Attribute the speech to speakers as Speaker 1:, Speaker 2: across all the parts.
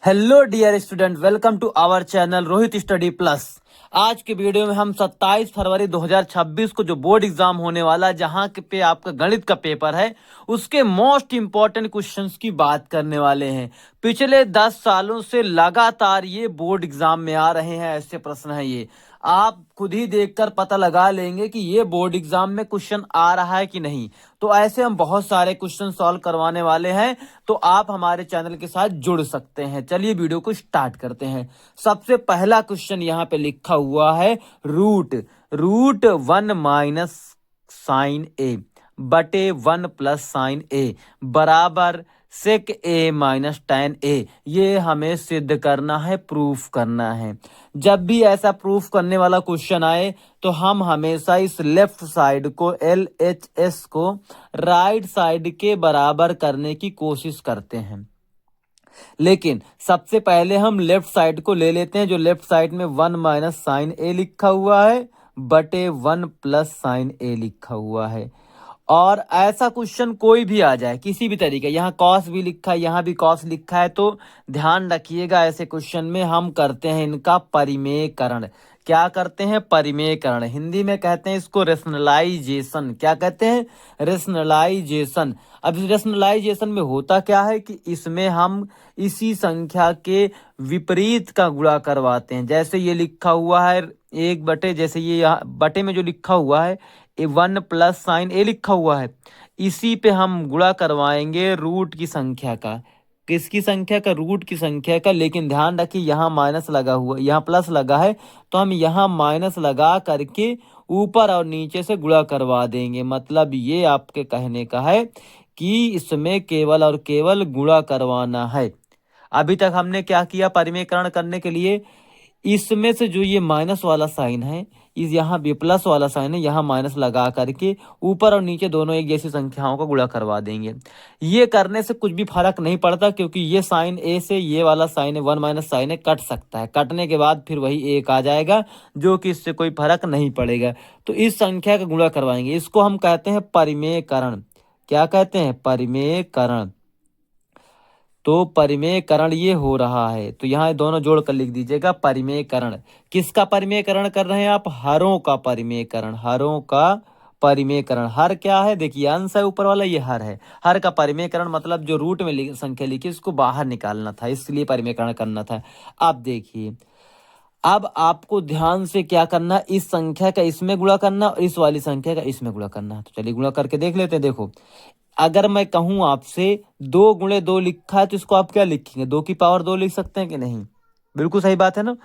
Speaker 1: Hello dear student, welcome to our channel Rohit study plus. आज के video में हम 27 फरवरी 2026 को जो बोर्ड एग्जाम होने वाला है, जहां के पे आपका गणित का पेपर है, उसके मोस्ट इंपॉर्टेंट क्वेश्चंस की बात करने वाले हैं। पिछले 10 सालों से लगातार ये बोर्ड एग्जाम में आ रहे हैं, ऐसे प्रश्न है ये। आप खुद ही देखकर पता लगा लेंगे कि ये बोर्ड एग्जाम में क्वेश्चन आ रहा है कि नहीं। तो ऐसे हम बहुत सारे क्वेश्चन सॉल्व करवाने वाले हैं, तो आप हमारे चैनल के साथ जुड़ सकते हैं। चलिए वीडियो को स्टार्ट करते हैं। सबसे पहला क्वेश्चन यहाँ पे लिखा हुआ है, रूट रूट 1 - sin A बटे 1 + sin A बराबर sec A - tan A। ये हमें सिद्ध करना है, प्रूफ करना है। जब भी ऐसा प्रूफ करने वाला क्वेश्चन आए तो हम हमेशा इस लेफ्ट साइड को LHS को राइट साइड के बराबर करने की कोशिश करते हैं। लेकिन सबसे पहले हम लेफ्ट साइड को ले लेते हैं, जो लेफ्ट साइड में 1 - sin A लिखा हुआ है बटे 1 + sin A लिखा हुआ है। और ऐसा क्वेश्चन कोई भी आ जाए किसी भी तरीके, यहाँ कॉस भी लिखा है, यहाँ भी कॉस लिखा है, तो ध्यान रखिएगा ऐसे क्वेश्चन में हम करते हैं इनका परिमेयकरण। क्या करते हैं? परिमेयकरण। हिंदी में कहते हैं इसको रेशनलाइजेशन। क्या कहते हैं? रेशनलाइजेशन। अब इस रेशनलाइजेशन में होता क्या है कि इसमें हम इसी संख्या के विपरीत का गुणा करवाते हैं। जैसे ये लिखा हुआ है 1 बटे, जैसे ये यहाँ बटे में जो लिखा हुआ है 1 + sin A लिखा हुआ है, इसी पे हम गुणा करवाएंगे रूट की संख्या का। किसकी संख्या का? रूट की संख्या का। लेकिन ध्यान रखिए यहाँ माइनस लगा हुआ, यहाँ प्लस लगा है, तो हम यहाँ माइनस लगा करके ऊपर और नीचे से गुणा करवा देंगे। मतलब ये आपके कहने का है कि इसमें केवल और केवल गुणा करवाना है। अभी तक हमने क्या किया? परिमेयकरण करने के लिए इसमें से जो ये माइनस वाला साइन है, इस यहाँ भी प्लस वाला साइन है, यहाँ माइनस लगा करके ऊपर और नीचे दोनों एक जैसी संख्याओं का गुणा करवा देंगे। ये करने से कुछ भी फर्क नहीं पड़ता, क्योंकि ये साइन ए से ये वाला साइन है 1 - sin A कट सकता है। कटने के बाद फिर वही एक आ जाएगा, जो कि इससे कोई फर्क नहीं पड़ेगा। तो इस संख्या का गुणा करवाएंगे, इसको हम कहते हैं परिमेयकरण। क्या कहते हैं? परिमेयकरण। तो परिमेयकरण ये हो रहा है, तो यहाँ दोनों जोड़ कर लिख दीजिएगा परिमेयकरण। किसका परिमेयकरण कर रहे हैं आप? हरों का परिमेयकरण। हरों का परिमेयकरण। हर क्या है? देखिए अंश है ऊपर वाला, ये हर है। हर का परिमेयकरण मतलब जो रूट में संख्या लिखी उसको बाहर निकालना था, इसलिए परिमेयकरण करना था। अब देखिए, अब आपको ध्यान से क्या करना, इस संख्या का इसमें गुणा करना और इस वाली संख्या का इसमें गुणा करना। तो चलिए गुणा करके देख लेते हैं। देखो, अगर मैं कहूं आपसे 2 × 2 लिखा है, तो इसको आप क्या लिखेंगे? 2 की पावर 2 लिख सकते हैं कि नहीं? बिल्कुल सही बात है ना।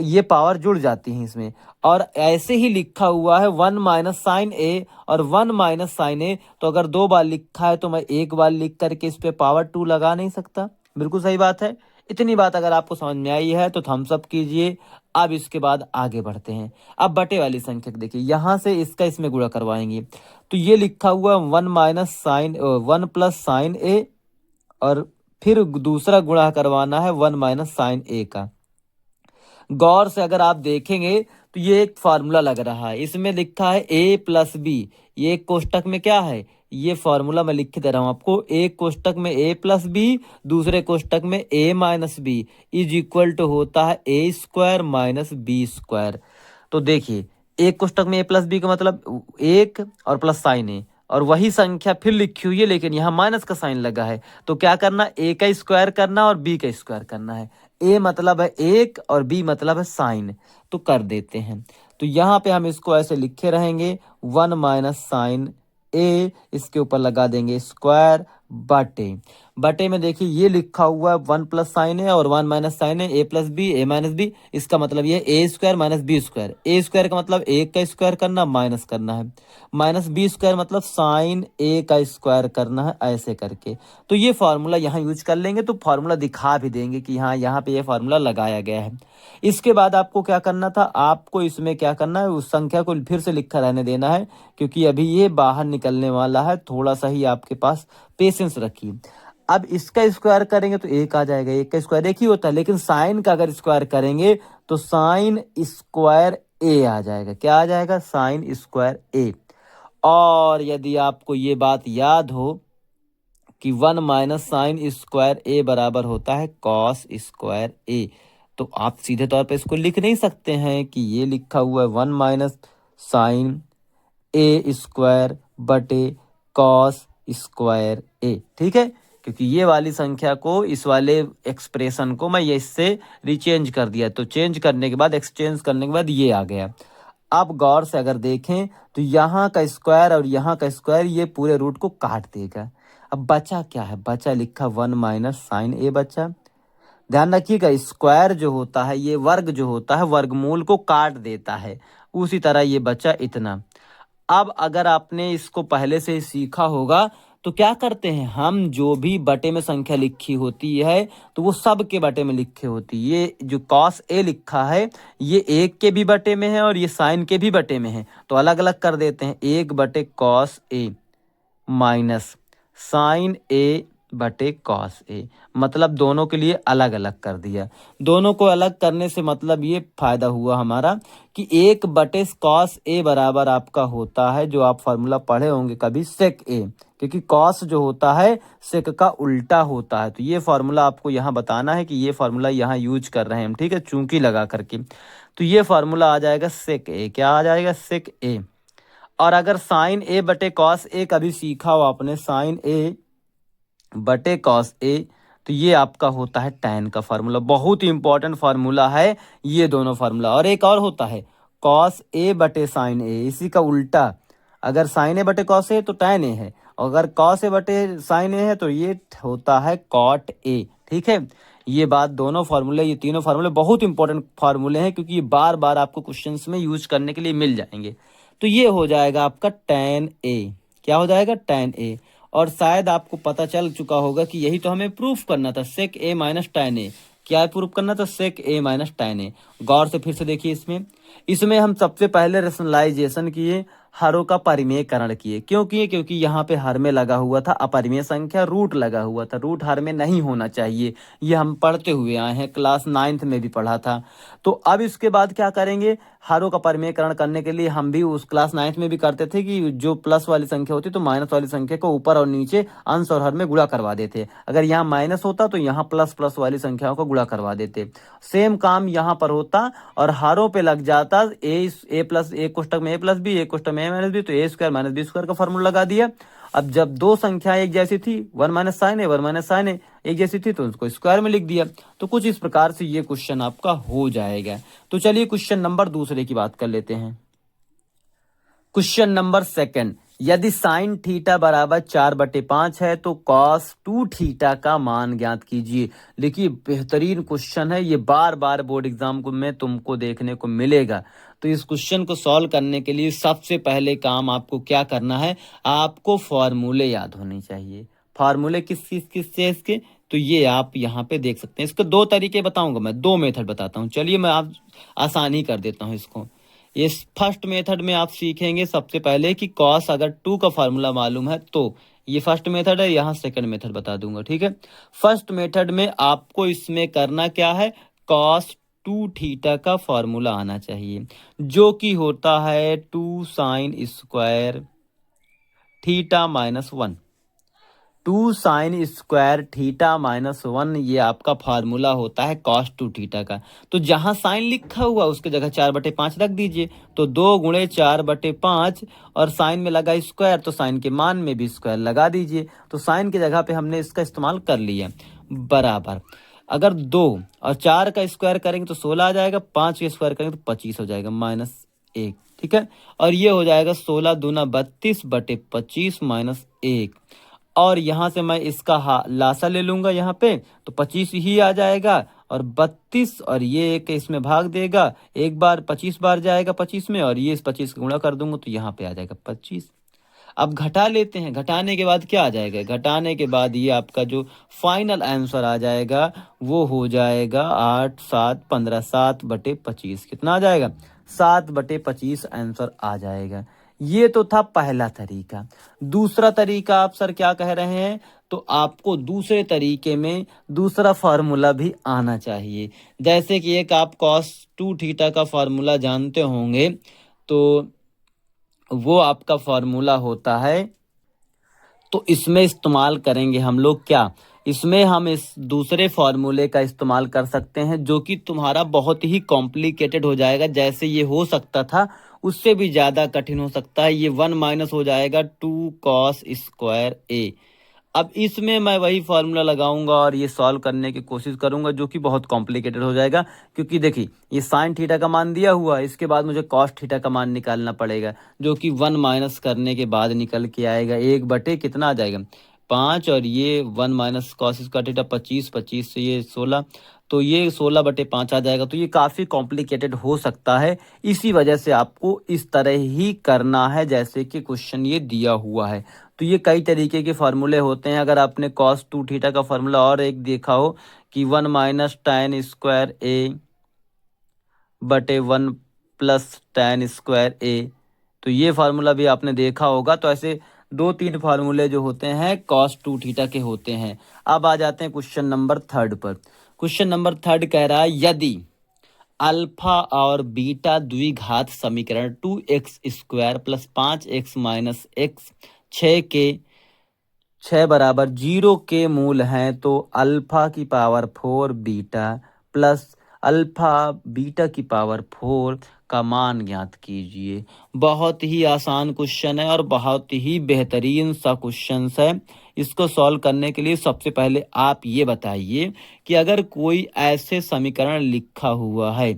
Speaker 1: ये पावर जुड़ जाती है इसमें। और ऐसे ही लिखा हुआ है 1 - sin A और 1 - sin A, तो अगर 2 बार लिखा है तो मैं एक बार लिख करके इस पे पावर 2 लगा नहीं सकता। बिल्कुल सही बात है। इतनी बात अगर आपको समझ में आई है तो थम्स अप कीजिए। अब इसके बाद आगे बढ़ते हैं। अब बटे वाली संख्या देखिए, यहां से इसका इसमें गुणा करवाएंगे, तो ये लिखा हुआ 1 + sin A और फिर दूसरा गुणा करवाना है 1 - sin A का। गौर से अगर आप देखेंगे तो ये एक फार्मूला लग रहा है, इसमें लिखा है A + B। ये एक कोष्टक में क्या है? ये फार्मूला मैं लिख के दे रहा हूं आपको। एक कोष्टक में A + B, दूसरे कोष्टक में A - B = होता है A² - B²। तो देखिए, एक कोष्टक में A + B का मतलब 1 और प्लस साइन A, और वही संख्या फिर लिखी हुई है, लेकिन यहाँ माइनस का साइन लगा है। तो क्या करना? A का स्क्वायर करना और B का स्क्वायर करना है। A मतलब है 1 और B मतलब है साइन। तो कर देते हैं। तो यहाँ पे हम इसको ऐसे लिखे रहेंगे 1 - sin A, इसके ऊपर लगा देंगे स्क्वायर बटे। बटे में देखिए ये लिखा हुआ है 1 + sin A और 1 - sin A, A + B A - B। इसका मतलब ये A² - B²। A² का मतलब 1 का स्क्वायर करना, माइनस करना है, माइनस B² मतलब साइन A का स्क्वायर करना है, ऐसे करके। तो ये फार्मूला यहाँ यूज कर लेंगे, तो फार्मूला दिखा भी देंगे कि हाँ यहाँ पे ये फार्मूला लगाया गया है। इसके बाद आपको क्या करना था? आपको इसमें क्या करना है? उस संख्या को फिर से लिखा रहने देना है, क्योंकि अभी ये बाहर निकलने वाला है। थोड़ा सा ही आपके पास पेशेंस रखिए। अब इसका स्क्वायर करेंगे तो 1 आ जाएगा, 1 का स्क्वायर 1 ही होता है, लेकिन साइन का अगर स्क्वायर करेंगे तो साइन स्क्वायर A आ जाएगा। क्या आ जाएगा? Sine square A। और यदि आपको ये बात याद हो कि 1 माइनस साइन स्क्वायर ए बराबर होता है कॉस स्क्वायर ए। तो आप सीधे तौर पे इसको लिख नहीं सकते हैं कि ये लिखा हुआ है 1 माइनस साइन ए स्क्वायर बटे कॉस स्क्वायर ए, ठीक है, क्योंकि ये वाली संख्या को, इस वाले एक्सप्रेशन को मैं ये इससे रिचेंज कर दिया, तो चेंज करने के बाद, एक्सचेंज करने के बाद ये आ गया। अब गौर से अगर देखें तो यहाँ का स्क्वायर और यहाँ का स्क्वायर ये पूरे रूट को काट देगा। अब बचा क्या है, बचा लिखा 1 माइनस साइन ए बचा। ध्यान रखिएगा, स्क्वायर जो होता है, ये वर्ग जो होता है, वर्गमूल को काट देता है, उसी तरह ये बचा इतना। अब अगर आपने इसको पहले से ही सीखा होगा तो क्या करते हैं, हम जो भी बटे में संख्या लिखी होती है तो वो सब के बटे में लिखी होती है। ये जो कॉस ए लिखा है ये एक के भी बटे में है और ये साइन के भी बटे में है, तो अलग अलग कर देते हैं। 1 बटे कॉस ए माइनस साइन ए बटे कॉस ए, मतलब दोनों के लिए अलग अलग कर दिया। दोनों को अलग करने से मतलब ये फायदा हुआ हमारा कि 1 बटे कॉस ए बराबर आपका होता है, जो आप फार्मूला पढ़े होंगे कभी, सेक ए, क्योंकि कॉस जो होता है सेक का उल्टा होता है। तो ये फार्मूला आपको यहाँ बताना है कि ये फार्मूला यहाँ यूज कर रहे हैं हम, ठीक है, चूंकि लगा करके। तो ये फार्मूला आ जाएगा सेक ए, क्या आ जाएगा, सेक ए। और अगर साइन ए बटे कॉस ए कभी सीखा हो आपने, साइन ए बटे कॉस ए, तो ये आपका होता है tan का फार्मूला। बहुत ही इंपॉर्टेंट फार्मूला है ये दोनों फार्मूला। और एक और होता है कॉस ए बटे साइन ए, इसी का उल्टा, अगर साइन ए बटे कॉस ए तो tan ए है, अगर कॉस ए बटे साइन ए है तो ये होता है कॉट ए, ठीक है। ये बात, दोनों फार्मूले, ये तीनों फार्मूले बहुत इंपॉर्टेंट फार्मूले हैं, क्योंकि ये बार बार आपको क्वेश्चंस में यूज करने के लिए मिल जाएंगे। तो ये हो जाएगा आपका tan ए, क्या हो जाएगा, tan ए। और शायद आपको पता चल चुका होगा कि यही तो हमें प्रूफ करना था, सेक ए माइनस tan ए। क्या प्रूफ करना था, सेक ए माइनस tan ए। गौर से फिर से देखिए, इसमें हम सबसे पहले रेशनलाइजेशन किए, हरों का परिमेयकरण किए। क्यों किए, क्योंकि यहाँ पे हर में लगा हुआ था अपरिमेय संख्या, रूट लगा हुआ था, रूट हर में नहीं होना चाहिए, ये हम पढ़ते हुए आए हैं, क्लास 9th में भी पढ़ा था। तो अब इसके बाद क्या करेंगे, हरों का परिमेयकरण करने के लिए हम भी उस क्लास 9th में भी करते थे कि जो प्लस वाली संख्या होती तो माइनस वाली संख्या को ऊपर और नीचे अंश और हर में गुणा करवा देते। अगर यहाँ माइनस होता तो यहाँ प्लस प्लस वाली संख्याओं को गुणा करवा देते। सेम काम यहाँ पर होता और हरों पे लग जाता ए प्लस ए कोष्टक में ए प्लस बी, ए कोष्टक में ए माइनस बी, तो ए स्क्वायर माइनस बी स्क्वायर का फॉर्मूला लगा दिया। अब जब दो संख्या एक जैसी थी, 1 माइनस साइन ए 1 माइनस साइन ए एक जैसी थी, तो उसको स्क्वायर में लिख दिया। तो कुछ इस प्रकार से ये क्वेश्चन आपका हो जाएगा। तो चलिए क्वेश्चन नंबर दूसरे की बात कर लेते हैं। क्वेश्चन नंबर सेकंड, यदि साइन थीटा बराबर 4/5 है तो कॉस 2 थीटा का मान ज्ञात कीजिए। देखिए बेहतरीन क्वेश्चन है, ये बार बार बोर्ड एग्जाम में तुमको देखने को मिलेगा। तो इस क्वेश्चन को सॉल्व करने के लिए सबसे पहले काम आपको क्या करना है, आपको फॉर्मूले याद होने चाहिए। फॉर्मूले किस से इसके, तो ये आप यहाँ पे देख सकते हैं। इसके दो तरीके बताऊंगा मैं, दो मेथड बताता हूँ। चलिए मैं आप आसानी कर देता हूँ इसको। इस फर्स्ट मेथड में आप सीखेंगे सबसे पहले कि कॉस अगर 2 का फार्मूला मालूम है तो, ये फर्स्ट मेथड है, यहाँ सेकंड मेथड बता दूंगा, ठीक है। फर्स्ट मेथड में आपको इसमें करना क्या है, कॉस 2 थीटा का फार्मूला आना चाहिए, जो कि होता है 2 sine square theta minus 1। 2 sine square theta minus 1 ये आपका फार्मूला होता है कॉस 2 थीटा का। तो जहां साइन लिखा हुआ उसके जगह 4/5 रख दीजिए, तो 2 गुणे 4/5, और साइन में लगा स्क्वायर तो साइन के मान में भी स्क्वायर लगा दीजिए। तो साइन की जगह पे हमने इसका इस्तेमाल कर लिया, बराबर। अगर 2 और 4 का स्क्वायर करेंगे तो 16 आ जाएगा, 5 का स्क्वायर करेंगे तो 25 हो जाएगा, -1, ठीक है। और ये हो जाएगा 16 दूना 32/25 -1। और यहाँ से मैं इसका लासा ले लूंगा यहाँ पे, तो 25 ही आ जाएगा, और 32 और ये एक इसमें भाग देगा, एक बार 25 बार जाएगा 25 में, और ये इस 25 का गुणा कर दूंगा तो यहाँ पे आ जाएगा 25। अब घटा लेते हैं, घटाने के बाद क्या आ जाएगा, घटाने के बाद ये आपका जो फाइनल आंसर आ जाएगा वो हो जाएगा 8 7 15 7/25, कितना आ जाएगा, 7/25 आंसर आ जाएगा। ये तो था पहला तरीका। दूसरा तरीका आप सर क्या कह रहे हैं, तो आपको दूसरे तरीके में दूसरा फार्मूला भी आना चाहिए। जैसे कि एक आप cos 2 थीटा का फार्मूला जानते होंगे, तो वो आपका फार्मूला होता है, तो इसमें इस्तेमाल करेंगे हम लोग क्या, इसमें हम इस दूसरे फॉर्मूले का इस्तेमाल कर सकते हैं जो कि तुम्हारा बहुत ही कॉम्प्लिकेटेड हो जाएगा। जैसे ये हो सकता था उससे भी ज़्यादा कठिन हो सकता है। ये 1 माइनस हो जाएगा 2 कॉस स्क्वायर ए। अब इसमें मैं वही फार्मूला लगाऊंगा और ये सॉल्व करने की कोशिश करूंगा जो कि बहुत कॉम्प्लिकेटेड हो जाएगा। क्योंकि देखिए ये साइन थीटा का मान दिया हुआ है, इसके बाद मुझे कॉस थीटा का मान निकालना पड़ेगा जो कि 1 माइनस करने के बाद निकल के आएगा 1 बटे कितना आ जाएगा 5, और ये 1 माइनस कॉस स्क्वायर थीटा 25, 25 से ये 16, तो ये 16/5 आ जाएगा। तो ये काफ़ी कॉम्प्लिकेटेड हो सकता है, इसी वजह से आपको इस तरह ही करना है जैसे कि क्वेश्चन ये दिया हुआ है। तो ये कई तरीके के फार्मूले होते हैं। अगर आपने कॉस 2 थीटा का फार्मूला और एक देखा हो कि 1 माइनस tan स्क्वायर ए बटे 1 प्लस tan स्क्वायर ए, तो ये फार्मूला भी आपने देखा होगा। तो ऐसे 2-3 फार्मूले जो होते हैं कॉस 2 थीटा के होते हैं। अब आ जाते हैं क्वेश्चन नंबर 3 पर। क्वेश्चन नंबर 3 कह रहा है यदि अल्फा और बीटा द्विघात समीकरण 2x square plus 5x minus x 6 बराबर 0 के मूल हैं तो अल्फा की power 4 beta plus alpha beta की पावर 4 का मान ज्ञात कीजिए। बहुत ही आसान क्वेश्चन है और बहुत ही बेहतरीन सा क्वेश्चन है। इसको सॉल्व करने के लिए सबसे पहले आप ये बताइए कि अगर कोई ऐसे समीकरण लिखा हुआ है,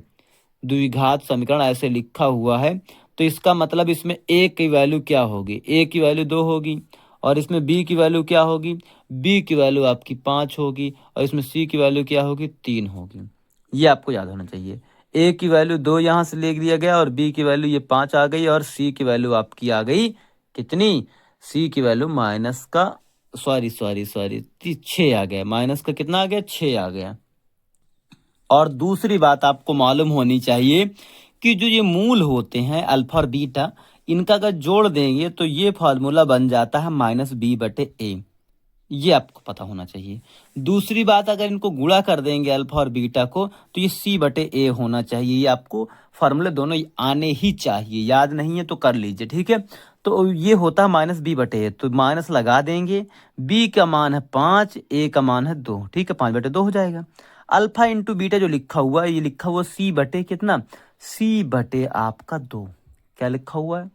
Speaker 1: द्विघात समीकरण ऐसे लिखा हुआ है, तो इसका मतलब इसमें a की वैल्यू क्या होगी, a की वैल्यू 2 होगी, और इसमें b की वैल्यू क्या होगी, b की वैल्यू आपकी 5 होगी, और इसमें c की वैल्यू क्या होगी 3 होगी। ये आपको याद होना चाहिए। a की वैल्यू 2 यहाँ से ले दिया गया और b की वैल्यू ये 5 आ गई, और c की वैल्यू आपकी आ गई कितनी, c की वैल्यू माइनस का सॉरी 6 आ गया, माइनस का कितना आ गया 6 आ गया। और दूसरी बात आपको मालूम होनी चाहिए कि जो ये मूल होते हैं अल्फा और बीटा, इनका अगर जोड़ देंगे तो ये फार्मूला बन जाता है -b/a। ये आपको पता होना चाहिए। दूसरी बात, अगर इनको गुणा कर देंगे अल्फा और बीटा को तो ये c/a होना चाहिए। ये आपको फार्मूले दोनों आने ही चाहिए, याद नहीं है तो कर लीजिए, ठीक है। तो ये होता है -b/a, तो माइनस लगा देंगे। b का मान है 5, a का मान है 2, ठीक है, 5/2 हो जाएगा। अल्फा इंटू बीटा जो लिखा हुआ है, ये लिखा हुआ c बटे कितना, c बटे आपका 2। क्या लिखा हुआ है,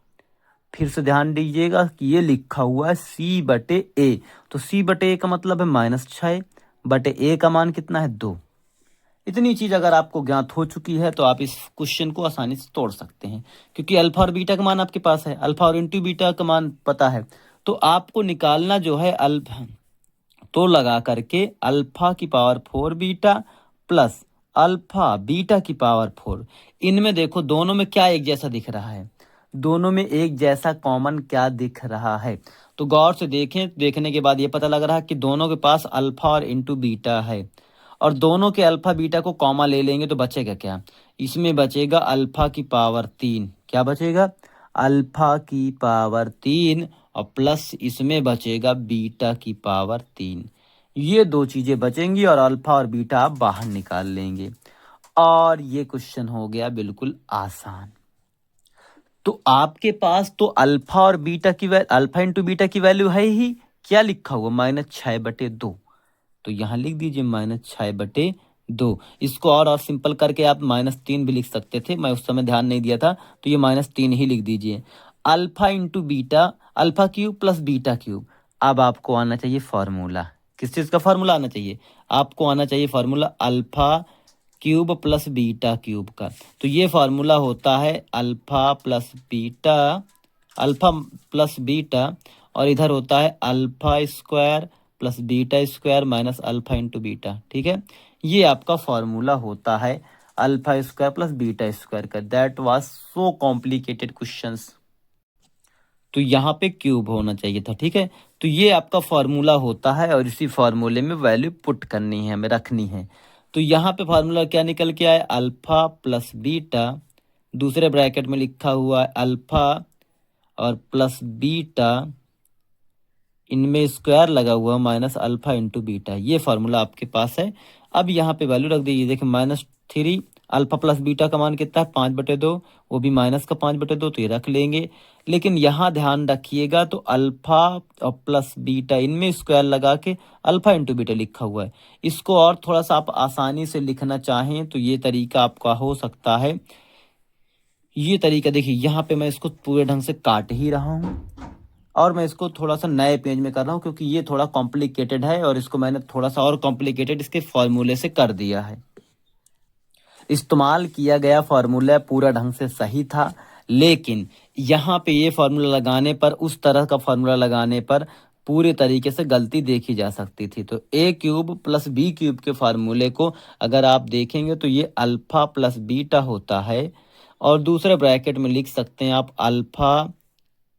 Speaker 1: फिर से ध्यान दीजिएगा कि ये लिखा हुआ है c/a, तो c/a का मतलब है -6 बटे a का मान कितना है 2। इतनी चीज अगर आपको ज्ञात हो चुकी है तो आप इस क्वेश्चन को आसानी से तोड़ सकते हैं, क्योंकि अल्फा और बीटा का मान आपके पास है, अल्फा और इंटू बीटा का मान पता है। तो आपको निकालना जो है अल्फा, तो लगा करके अल्फा की power 4 beta plus alpha beta की पावर 4, इनमें देखो दोनों में क्या एक जैसा दिख रहा है, दोनों में एक जैसा कॉमन क्या दिख रहा है। तो गौर से देखें, देखने के बाद ये पता लग रहा है कि दोनों के पास अल्फा और इंटू बीटा है, और दोनों के अल्फा बीटा को कॉमा ले लेंगे तो बचेगा क्या, इसमें बचेगा अल्फा की पावर 3, क्या बचेगा अल्फा की पावर 3, और प्लस इसमें बचेगा बीटा की पावर 3। ये दो चीजें बचेंगी और अल्फा और बीटा आप बाहर निकाल लेंगे, और ये क्वेश्चन हो गया बिल्कुल आसान। तो आपके पास तो अल्फा और बीटा की वैल्यू, अल्फा इंटू बीटा की वैल्यू है ही, क्या लिखा हुआ -6/2, तो यहाँ लिख दीजिए -6/2। इसको और सिंपल करके आप -3 भी लिख सकते थे, मैं उस समय ध्यान नहीं दिया था, तो ये -3 ही लिख दीजिए। Alpha into beta, alpha cube plus beta cube. अब आपको आना चाहिए फॉर्मूला, किस चीज़ का फॉर्मूला आना चाहिए, आपको आना चाहिए formula alpha cube plus beta cube का। तो ये फार्मूला होता है alpha plus beta, alpha plus beta, और इधर होता है alpha square plus beta square minus alpha into beta, ठीक है। ये आपका फॉर्मूला होता है alpha square plus beta square का। That was so complicated questions, तो यहाँ पे क्यूब होना चाहिए था, ठीक है। तो ये आपका फॉर्मूला होता है और इसी फॉर्मूले में वैल्यू पुट करनी है, हमें रखनी है। तो यहाँ पे फार्मूला क्या निकल के आया, अल्फा प्लस बीटा, दूसरे ब्रैकेट में लिखा हुआ है अल्फा और प्लस बीटा, इनमें स्क्वायर लगा हुआ माइनस अल्फा इंटू बीटा। ये फार्मूला आपके पास है। अब यहाँ पे वैल्यू रख दीजिए, देखिए -3 अल्फा प्लस बीटा का मान कितना है 5/2, वो भी माइनस का 5/2, तो ये रख लेंगे। लेकिन यहाँ ध्यान रखिएगा तो अल्फा और प्लस बीटा इनमें स्क्वायर लगा के अल्फा इंटू बीटा लिखा हुआ है। इसको और थोड़ा सा आप आसानी से लिखना चाहें तो ये तरीका आपका हो सकता है। ये तरीका देखिए, यहाँ पे मैं इसको पूरे ढंग से काट ही रहा हूँ और मैं इसको थोड़ा सा नए पेज में कर रहा हूँ क्योंकि ये थोड़ा कॉम्प्लिकेटेड है और इसको मैंने थोड़ा सा और कॉम्प्लिकेटेड इसके फॉर्मूले से कर दिया है। इस्तेमाल किया गया फार्मूला पूरा ढंग से सही था, लेकिन यहाँ पे ये फार्मूला लगाने पर, उस तरह का फार्मूला लगाने पर पूरे तरीके से गलती देखी जा सकती थी। तो ए क्यूब प्लस बी क्यूब के फार्मूले को अगर आप देखेंगे तो ये अल्फा प्लस बीटा होता है और दूसरे ब्रैकेट में लिख सकते हैं आप अल्फा,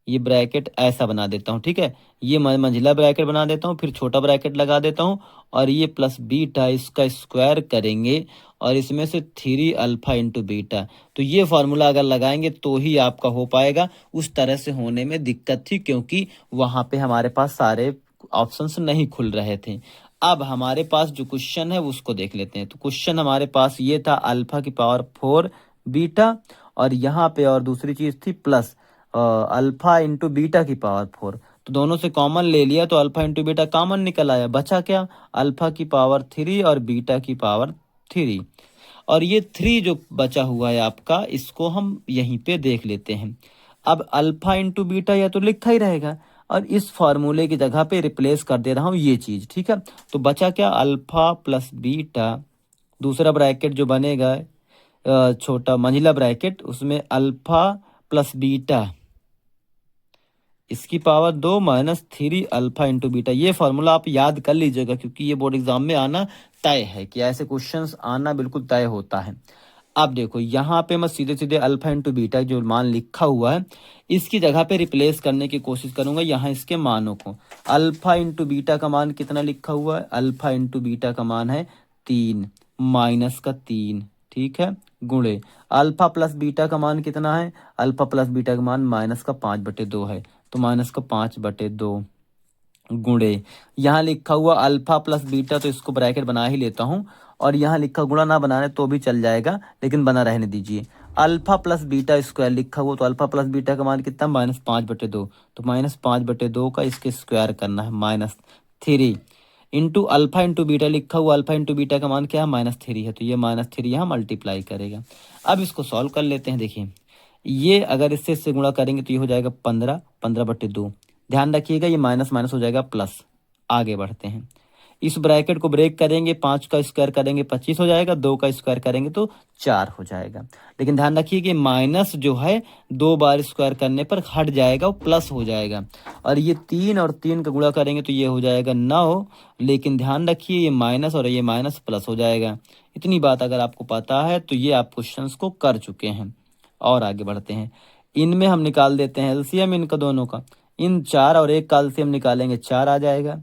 Speaker 1: ये ब्रैकेट ऐसा बना देता हूँ, ठीक है, ये मंझला ब्रैकेट बना देता हूँ, फिर छोटा ब्रैकेट लगा देता हूँ और ये प्लस बीटा इसका स्क्वायर करेंगे और इसमें से 3 अल्फा इंटू बीटा। तो ये फार्मूला अगर लगाएंगे तो ही आपका हो पाएगा, उस तरह से होने में दिक्कत थी क्योंकि वहाँ पे हमारे पास सारे ऑप्शंस नहीं खुल रहे थे। अब हमारे पास जो क्वेश्चन है उसको देख लेते हैं। तो क्वेश्चन हमारे पास ये था अल्फा की पावर 4 बीटा और यहाँ पे और दूसरी चीज थी प्लस अल्फा इंटू बीटा की पावर 4। तो दोनों से कॉमन ले लिया तो अल्फा इंटू बीटा कॉमन निकल आया, बचा क्या अल्फा की पावर 3 और बीटा की पावर 3। और ये 3 जो बचा हुआ है आपका, इसको हम यहीं पे देख लेते हैं। अब अल्फा इंटू बीटा या तो लिखा ही रहेगा और इस फॉर्मूले की जगह पे रिप्लेस कर दे रहा हूँ ये चीज, ठीक है। तो बचा क्या अल्फा प्लस बीटा, दूसरा ब्रैकेट जो बनेगा छोटा मंझला ब्रैकेट, उसमें अल्फा प्लस बीटा इसकी power 2 minus 3 alpha into beta. ये फॉर्मूला आप याद कर लीजिएगा क्योंकि ये बोर्ड एग्जाम में आना तय है कि ऐसे क्वेश्चंस आना बिल्कुल तय होता है। अब देखो यहाँ पे मैं सीधे सीधे अल्फा इंटू बीटा जो मान लिखा हुआ है इसकी जगह पे रिप्लेस करने की कोशिश करूंगा यहाँ इसके मानों को। अल्फा इंटू बीटा का मान कितना लिखा हुआ है, अल्फा इंटू बीटा का मान है 3 माइनस का 3, ठीक है, गुणे अल्फा प्लस बीटा का मान कितना है, अल्फा प्लस बीटा का मान माइनस का 5/2 है, तो माइनस का 5/2 गुणे यहाँ लिखा हुआ अल्फा प्लस बीटा, तो इसको ब्रैकेट बना ही लेता हूँ और यहाँ लिखा गुणा ना बनाने तो भी चल जाएगा लेकिन बना रहने दीजिए। अल्फा प्लस बीटा स्क्वायर लिखा हुआ तो अल्फा प्लस बीटा का मान कितना -5/2, तो -5/2 का इसके स्क्वायर करना है -3 इंटू अल्फा इंटू बीटा लिखा हुआ, अल्फा इंटू बीटा का मान क्या है -3 है, तो ये -3 यहाँ मल्टीप्लाई करेगा। अब इसको सॉल्व कर लेते हैं। देखिए ये अगर इससे गुणा करेंगे तो ये हो जाएगा 15/2। ध्यान रखिएगा ये माइनस माइनस हो जाएगा प्लस। आगे बढ़ते हैं, इस ब्रैकेट को ब्रेक करेंगे, 5 का स्क्वायर करेंगे 25 हो जाएगा, 2 का स्क्वायर करेंगे तो 4 हो जाएगा। लेकिन ध्यान रखिए कि माइनस जो है 2 बार स्क्वायर करने पर हट जाएगा, वो प्लस हो जाएगा। और ये 3 और 3 का गुणा करेंगे तो ये हो जाएगा 9, लेकिन ध्यान रखिए ये माइनस और ये माइनस प्लस हो जाएगा। इतनी बात अगर आपको पता है तो ये आप क्वेश्चन को कर चुके हैं। और आगे बढ़ते हैं, इनमें हम निकाल देते हैं एलसीएम इनका दोनों का। इन 4 और 1 का एलसीएम निकालेंगे 4 आ जाएगा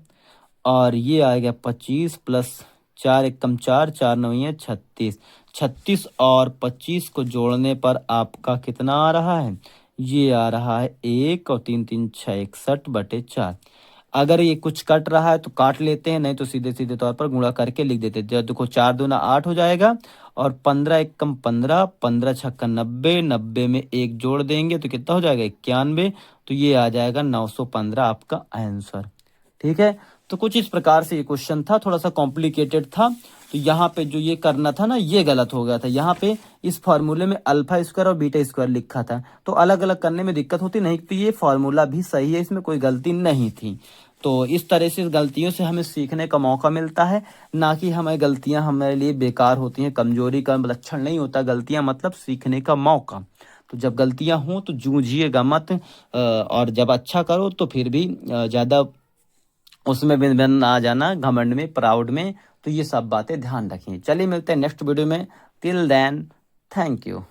Speaker 1: और ये आएगा 25 प्लस 4 एकम 4, 4 9 है 36। 36 और 25 को जोड़ने पर आपका कितना आ रहा है, ये आ रहा है 1 और 3 3 6 61/4। अगर ये कुछ कट रहा है तो काट लेते हैं, नहीं तो सीधे सीधे तौर पर गुणा करके लिख देते हैं। देखो 4 दूना 8 हो जाएगा और 15 एकम 15, 15 छक्का 90, 90 में 1 जोड़ देंगे तो कितना हो जाएगा 91, तो ये आ जाएगा 915 आपका आंसर। ठीक है, तो कुछ इस प्रकार से ये क्वेश्चन था, थोड़ा सा कॉम्प्लिकेटेड था। तो यहाँ पे जो ये करना था ना ये गलत हो गया था। यहाँ पे इस फार्मूले में अल्फा स्क्वायर और बीटा स्क्वायर लिखा था, तो अलग अलग करने में दिक्कत होती नहीं, तो ये फार्मूला भी सही है, इसमें कोई गलती नहीं थी। तो इस तरह से गलतियों से हमें सीखने का मौका मिलता है, ना कि हमें गलतियां हमारे लिए बेकार होती हैं। कमजोरी का लक्षण नहीं होता गलतियां, मतलब सीखने का मौका। तो जब गलतियां हों तो जूझिएगा मत, और जब अच्छा करो तो फिर भी ज़्यादा उसमें बिन आ जाना, घमंड में, प्राउड में। तो ये सब बातें ध्यान रखिए। चलिए मिलते हैं नेक्स्ट वीडियो में। Till then thank you.